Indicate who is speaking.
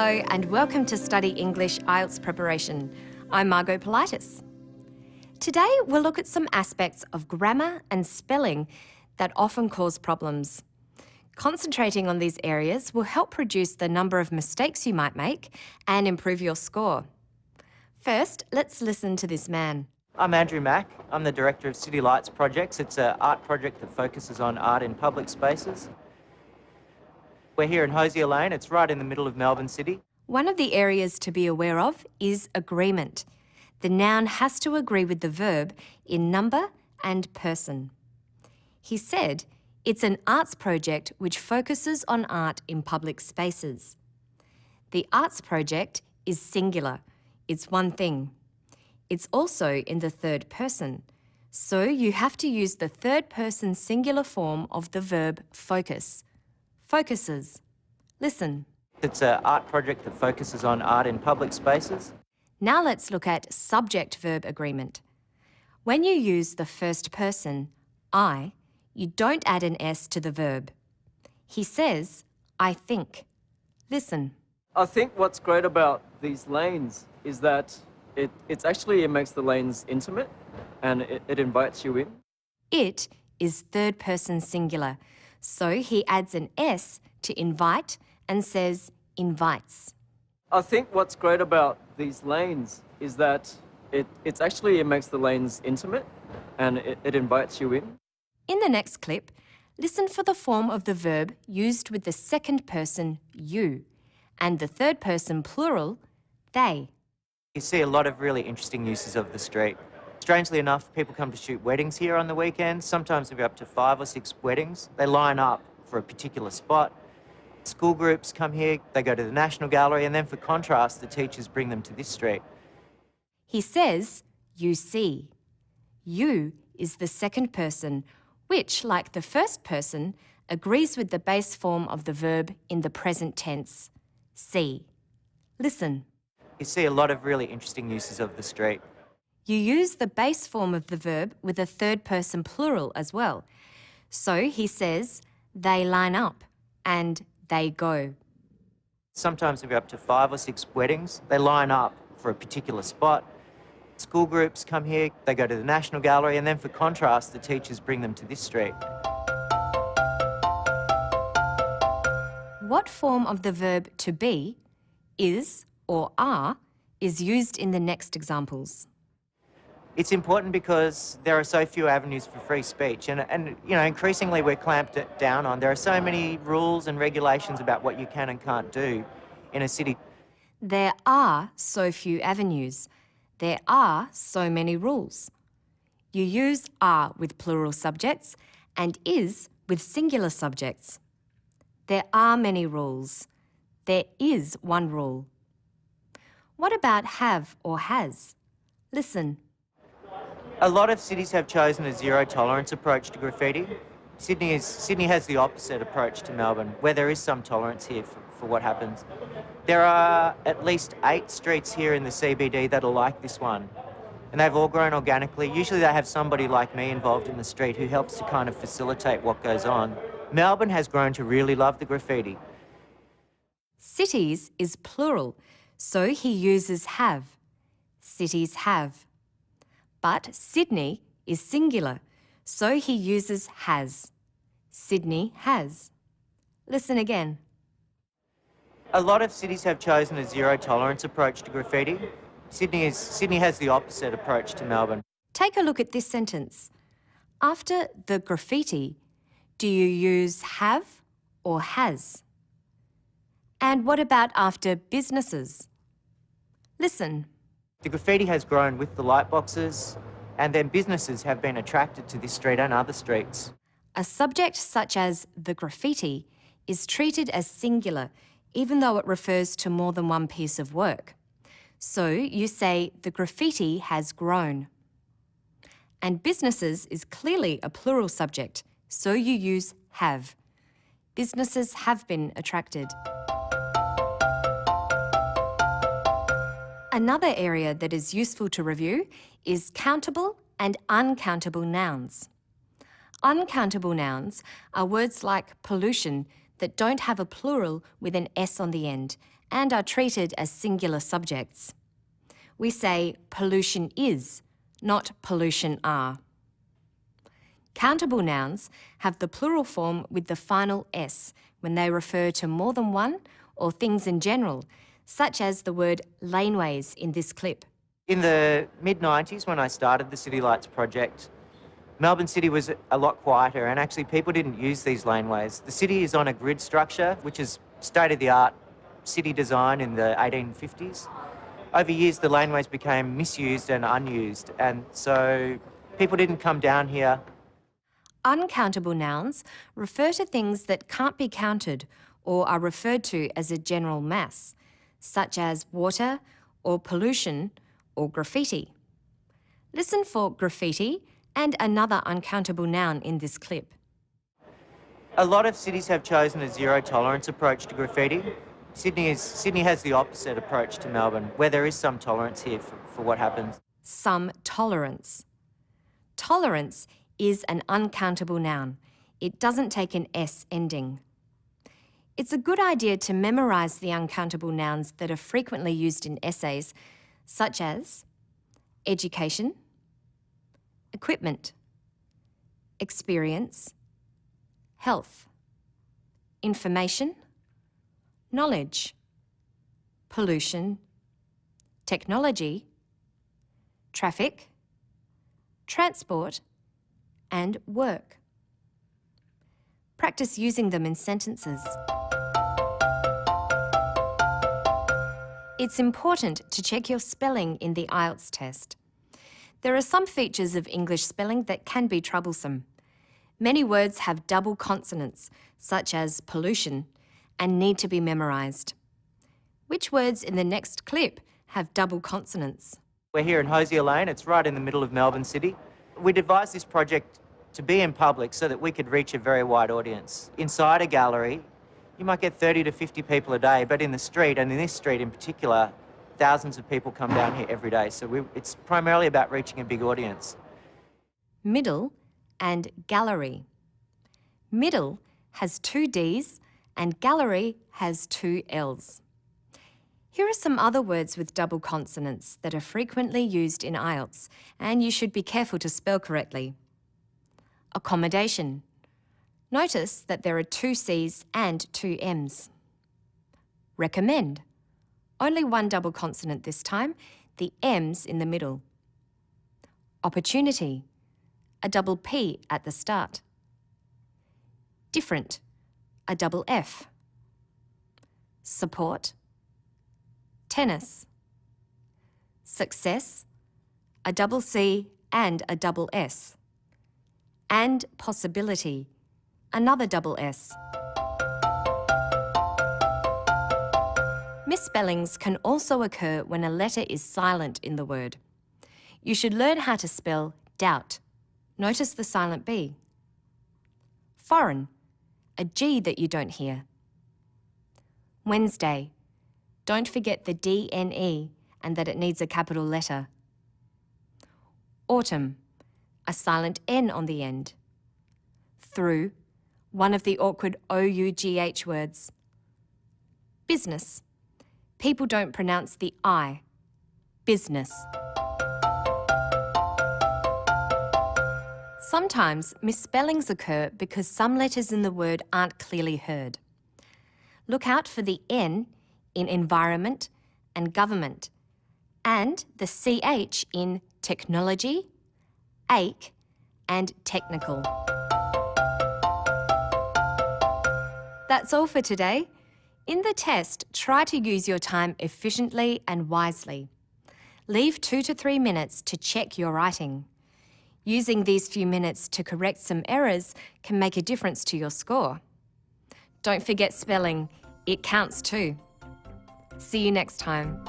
Speaker 1: Hello and welcome to Study English IELTS Preparation. I'm Margot Politis. Today we'll look at some aspects of grammar and spelling that often cause problems. Concentrating on these areas will help reduce the number of mistakes you might make and improve your score. First, let's listen to this man.
Speaker 2: I'm Andrew Mack. I'm the Director of City Lights Projects. It's an art project that focuses on art in public spaces. We're here in Hosier Lane. It's right in the middle of Melbourne City.
Speaker 1: One of the areas to be aware of is agreement. The noun has to agree with the verb in number and person. He said, it's an arts project which focuses on art in public spaces. The arts project is singular. It's one thing. It's also in the third person. So you have to use the third person singular form of the verb focus. Focuses. Listen.
Speaker 2: It's an art project that focuses on art in public spaces.
Speaker 1: Now let's look at subject-verb agreement. When you use the first person, I, you don't add an S to the verb. He says, I think. Listen.
Speaker 3: I think what's great about these lanes is that it makes the lanes intimate and it invites you in.
Speaker 1: It is third person singular, so he adds an S to invite and says invites.
Speaker 3: I think what's great about these lanes is that it makes the lanes intimate and it invites you in.
Speaker 1: In the next clip, listen for the form of the verb used with the second person you and the third person plural they.
Speaker 2: You see a lot of really interesting uses of the street. Strangely enough, people come to shoot weddings here on the weekends. Sometimes there'll be up to 5 or 6 weddings. They line up for a particular spot. School groups come here, they go to the National Gallery, and then for contrast, the teachers bring them to this street.
Speaker 1: He says, you see. You is the second person, which, like the first person, agrees with the base form of the verb in the present tense, see. Listen.
Speaker 2: You see a lot of really interesting uses of the street.
Speaker 1: You use the base form of the verb with a third person plural as well. So he says, they line up and they go.
Speaker 2: Sometimes there'll be up to 5 or 6 weddings. They line up for a particular spot. School groups come here, they go to the National Gallery, and then for contrast, the teachers bring them to this street.
Speaker 1: What form of the verb to be, is or are, is used in the next examples?
Speaker 2: It's important because there are so few avenues for free speech and increasingly we're clamped down on. There are so many rules and regulations about what you can and can't do in a city.
Speaker 1: There are so few avenues. There are so many rules. You use are with plural subjects and is with singular subjects. There are many rules. There is one rule. What about have or has? Listen.
Speaker 2: A lot of cities have chosen a zero-tolerance approach to graffiti. Sydney has the opposite approach to Melbourne, where there is some tolerance here for what happens. There are at least 8 streets here in the CBD that are like this one, and they've all grown organically. Usually they have somebody like me involved in the street who helps to kind of facilitate what goes on. Melbourne has grown to really love the graffiti.
Speaker 1: Cities is plural, so he uses have. Cities have. But Sydney is singular, so he uses has. Sydney has. Listen again.
Speaker 2: A lot of cities have chosen a zero-tolerance approach to graffiti. Sydney has the opposite approach to Melbourne.
Speaker 1: Take a look at this sentence. After the graffiti, do you use have or has? And what about after businesses? Listen.
Speaker 2: The graffiti has grown with the light boxes, and then businesses have been attracted to this street and other streets.
Speaker 1: A subject such as the graffiti is treated as singular, even though it refers to more than one piece of work. So you say the graffiti has grown. And businesses is clearly a plural subject, so you use have. Businesses have been attracted. Another area that is useful to review is countable and uncountable nouns. Uncountable nouns are words like pollution that don't have a plural with an S on the end and are treated as singular subjects. We say pollution is, not pollution are. Countable nouns have the plural form with the final S when they refer to more than one or things in general, such as the word laneways in this clip.
Speaker 2: In the mid-90s, when I started the City Lights project, Melbourne City was a lot quieter and actually people didn't use these laneways. The city is on a grid structure, which is state-of-the-art city design in the 1850s. Over years, the laneways became misused and unused, and so people didn't come down here.
Speaker 1: Uncountable nouns refer to things that can't be counted or are referred to as a general mass, such as water or pollution or graffiti. Listen for graffiti and another uncountable noun in this clip.
Speaker 2: A lot of cities have chosen a zero-tolerance approach to graffiti. Sydney has the opposite approach to Melbourne, where there is some tolerance here for what happens.
Speaker 1: Some tolerance. Tolerance is an uncountable noun. It doesn't take an S ending. It's a good idea to memorise the uncountable nouns that are frequently used in essays, such as education, equipment, experience, health, information, knowledge, pollution, technology, traffic, transport, and work. Practice using them in sentences. It's important to check your spelling in the IELTS test. There are some features of English spelling that can be troublesome. Many words have double consonants, such as pollution, and need to be memorised. Which words in the next clip have double consonants?
Speaker 2: We're here in Hosier Lane. It's right in the middle of Melbourne City. We devised this project to be in public so that we could reach a very wide audience. Inside a gallery, you might get 30 to 50 people a day, but in the street, and in this street in particular, thousands of people come down here every day. So it's primarily about reaching a big audience.
Speaker 1: Middle and gallery. Middle has 2 Ds and gallery has 2 Ls. Here are some other words with double consonants that are frequently used in IELTS, and you should be careful to spell correctly. Accommodation. Notice that there are 2 Cs and 2 Ms. Recommend. Only one double consonant this time, the M's in the middle. Opportunity. A double P at the start. Different. A double F. Support. Tennis. Success. A double C and a double S. And possibility. Another double S. Misspellings can also occur when a letter is silent in the word. You should learn how to spell doubt. Notice the silent B. Foreign, a G that you don't hear. Wednesday, don't forget the DNE and that it needs a capital letter. Autumn, a silent N on the end. Through, one of the awkward OUGH words. Business, people don't pronounce the I. Business. Sometimes misspellings occur because some letters in the word aren't clearly heard. Look out for the N in environment and government, and the CH in technology, ache, and technical. That's all for today. In the test, try to use your time efficiently and wisely. Leave 2 to 3 minutes to check your writing. Using these few minutes to correct some errors can make a difference to your score. Don't forget spelling, it counts too. See you next time.